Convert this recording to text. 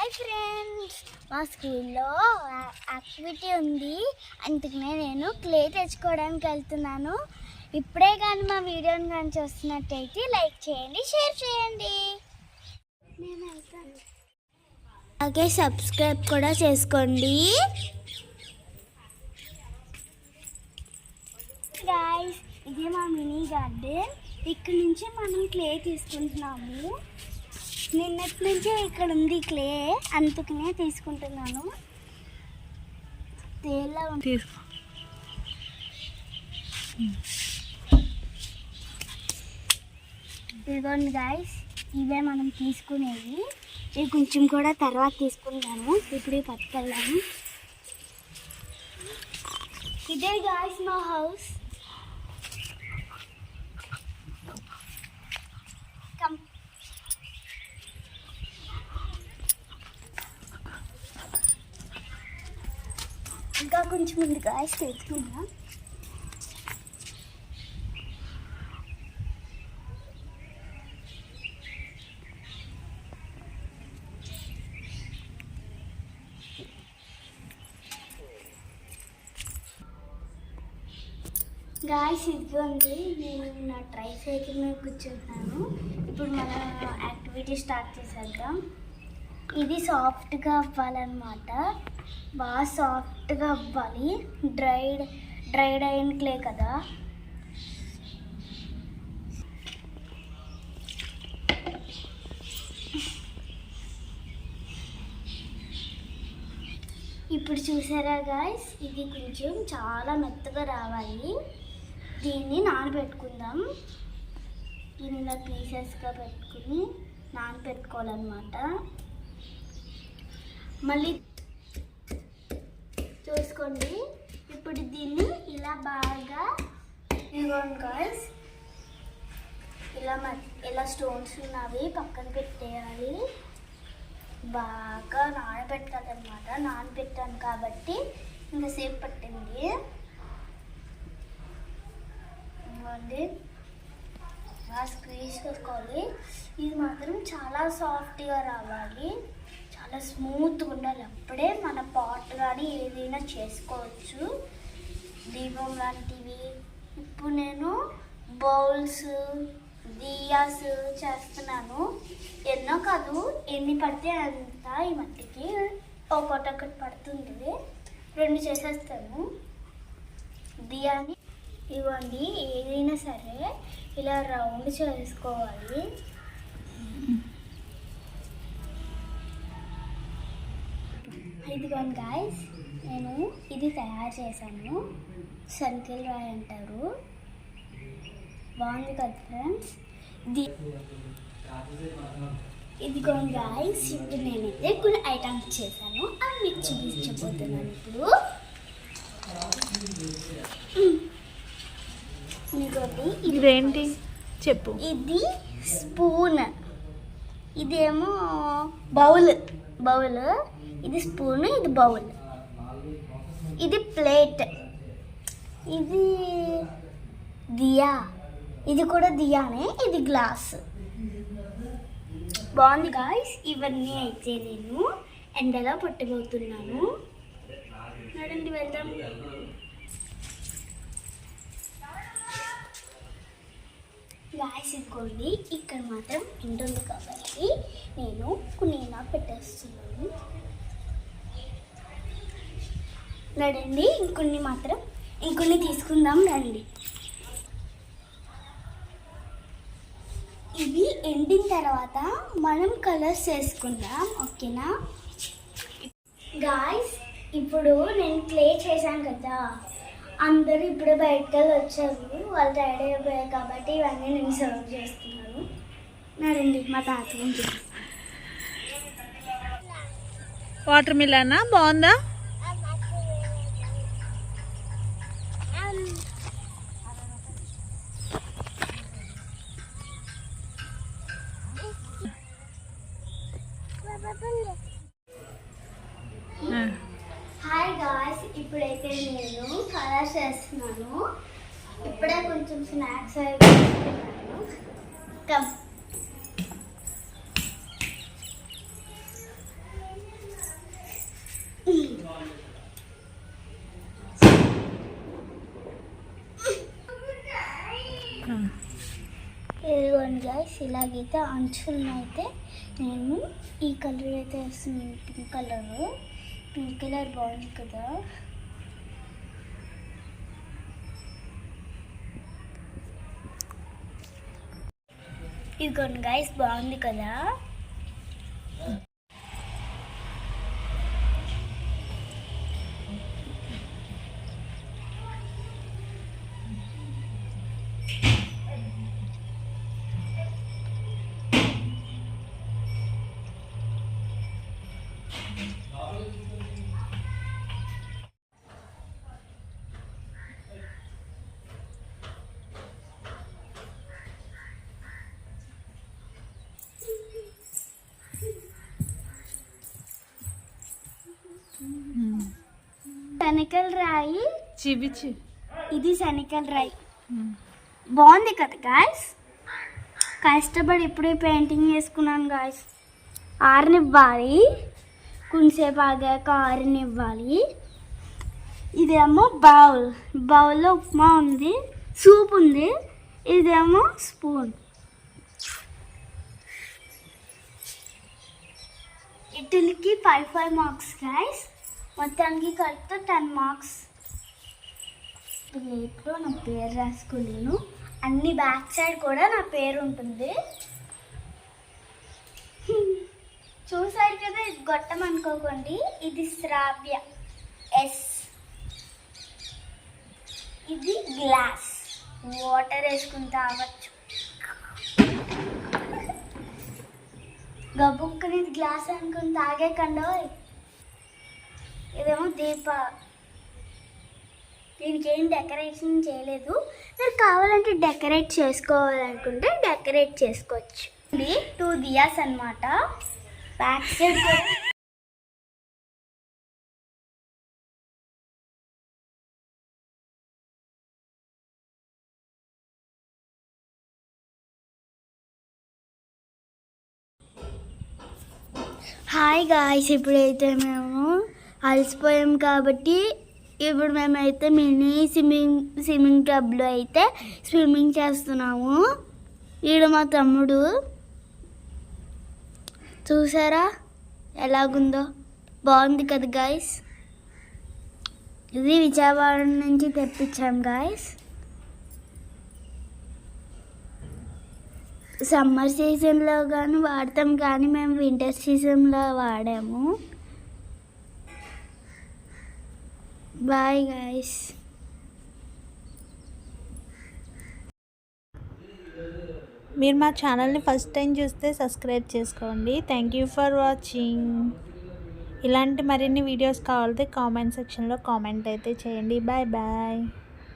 Hi friends, మా స్కూల్లో activity ఉంది. అందుకనే నేను క్లే తెచ్చుకోవడానికి వెళ్తున్నాను. ఇప్పుడే కానీ మా వీడియోని కానీ చూస్తున్నట్టయితే లైక్ చేయండి, షేర్ చేయండి. అలాగే సబ్స్క్రైబ్ కూడా చేసుకోండి. గాయ్స్, ఇది మా మినీ గార్డెన్. ఇక్కడ నుంచి మనం క్లే తీసుకుంటున్నాము. నిన్నటి నుంచే ఇక్కడ ఉంది క్లే, అందుకనే తీసుకుంటున్నాను. ఇదిగోండి గాయ్స్, ఇవే మనం తీసుకునేవి. ఇవి కొంచెం కూడా తర్వాత తీసుకుంటాము. ఇప్పుడు పట్టుకెళ్ళాము. ఇదే గాయ్స్ మా హౌస్. ఇంకా కొంచెం ఉంది గాయ్స్, తెచ్చుకున్నా. గాయ్స్, ఇదిగోండి, నేను నా ట్రై సైకిల్ మీద కూర్చుంటున్నాను. ఇప్పుడు మనం యాక్టివిటీ స్టార్ట్ చేసేద్దాం. ఇది సాఫ్ట్గా అవ్వాలన్నమాట, బాగా సాఫ్ట్గా అవ్వాలి. డ్రైడ్ అయిన క్లే కదా. ఇప్పుడు చూసారా గాయ్స్, ఇది కొంచెం చాలా మెత్తగా రావాలి. దీన్ని నానబెట్టుకుందాం. దీన్ని ఇలా పీసెస్గా పెట్టుకుని నానబెట్టుకోవాలన్నమాట. మళ్ళీ చూసుకోండి. ఇప్పుడు దీన్ని ఇలా బాగా ఇవ్వండి గాయ్స్, ఇలా స్టోన్స్ ఉన్నవి పక్కన పెట్టేయాలి. బాగా నానబెట్టాలన్నమాట. నానబెట్టాను కాబట్టి ఇంతసేపు పట్టింది. ఇవ్వండి, బాగా స్క్వీజ్ చేసుకోవాలి. ఇది మాత్రం చాలా సాఫ్ట్గా రావాలి, చాలా స్మూత్గా ఉండాలి. అప్పుడే మన పాట్ కానీ ఏదైనా చేసుకోవచ్చు, దీపం లాంటివి. ఇప్పుడు నేను బౌల్స్, దియాస్ చేస్తున్నాను. ఎన్నో కాదు, ఎన్ని పడితే అంత ఈ మట్టికి ఒకటొకటి పడుతుంది. 2 చేసేస్తాను దియాని. ఇవ్వండి, ఏదైనా సరే ఇలా రౌండ్ చేసుకోవాలి. ఇదిగోండి గాయ్స్, నేను ఇది తయారు చేశాను. సంకెల్ రాయి అంటారు. బాగుంది కదా ఫ్రెండ్స్. ఇదిగోండి గాయ్స్, ఇప్పుడు నేనైతే కొన్ని ఐటమ్స్ చేశాను. అవి మీకు చూపించబోతున్నాను. ఇప్పుడు ఇదేంటి చెప్పు. ఇది స్పూన్, ఇదేమో బౌల్. ఇది స్పూన్, ఇది బౌల్. ఇది ప్లేట్, ఇది దియా, ఇది కూడా దియానే. ఇది గ్లాస్. బాగుంది గాయ్స్. ఇవన్నీ అయితే నేను ఎండలో పట్టుబోతున్నాను. నడండి వెళ్దాం. గాయ్స్, ఇదిగోండి, ఇక్కడ మాత్రం ఎండుంది కాబట్టి నేను కొన్ని ఇలా పెట్టేస్తున్నాను. నడండి, ఇంకొన్ని తీసుకుందాం రండి. ఇవి ఎండిన తర్వాత మనం కలర్స్ వేసుకుందాం, ఓకేనా గాయ్స్? ఇప్పుడు నేను క్లే చేశాను కదా, అందరూ ఇప్పుడు బయటకు వచ్చారు. వాళ్ళు రెడీ అయిపోయారు కాబట్టి ఇవన్నీ నేను సర్వ్ చేస్తున్నాను. నరండి, మా తాత వాటర్ మిలనా బాగుందా? హాయ్ గాయ్స్, ఇప్పుడైతే నేను కలర్స్ వేస్తున్నాను. ఇప్పుడే కొంచెం స్నాక్స్ అయిపోతున్నాను. Come guys. ఇలాగైతే అంచులను అయితే నేను ఈ కలర్ అయితే వేస్తుంది, పింక్ కలర్ బాగుంది కదా. ఇదిగోండి గైస్, బాగుంది కదా. శనికల రాయి చూపించు. ఇది శనికల రాయి. బాగుంది కదా గాయస్. కష్టపడి ఇప్పుడే పెయింటింగ్ చేసుకున్నాను గాయస్. ఆరనివ్వాలి, కొంచెంసేపు ఆగాక ఆరనివ్వాలి. ఇదేమో బౌల్లో ఉప్మా ఉంది, సూప్ ఉంది. ఇదేమో స్పూన్. ఇటులకి 5 marks guys. మొత్తానికి కలిపితే 10 మార్క్స్. ప్లేట్లో నా పేరు రాసుకోలేను, అన్ని బ్యాక్ సైడ్ కూడా నా పేరు ఉంటుంది. చూసారు కదా, ఇది గొట్టం అనుకోకండి, ఇది శ్రావ్య ఎస్. ఇది గ్లాస్, వాటర్ వేసుకుని తాగొచ్చు. గబుక్కుని గ్లాస్ అనుకుని తాగేకండో. ఇదేమో దీప. దీనికి ఏం డెకరేషన్ చేయలేదు. మీరు కావాలంటే డెకరేట్ చేసుకోవాలనుకుంటే డెకరేట్ చేసుకోవచ్చు. ఇది 2 దియాస్ అన్నమాట. Back side hi guys. ఇప్పుడైతే మేము అలసిపోయాం కాబట్టి ఇప్పుడు మేమైతే మినీ స్విమ్మింగ్ టబ్లో అయితే స్విమ్మింగ్ చేస్తున్నాము. ఈడు మా తమ్ముడు, చూసారా ఎలాగుందో, బాగుంది కదా గాయస్. ఇది విజయవాడ నుంచి తెప్పించాం గాయస్. సమ్మర్ సీజన్లో కానీ వాడతాం, కానీ మేము వింటర్ సీజన్లో వాడాము. Bye guys. మీరు మా ఛానల్ని ఫస్ట్ టైం చూస్తే సబ్స్క్రైబ్ చేసుకోండి. Thank you for watching. ఇలాంటి మరిన్ని వీడియోస్ కావాలంటే కామెంట్ సెక్షన్లో కామెంట్ అయితే చేయండి. Bye bye.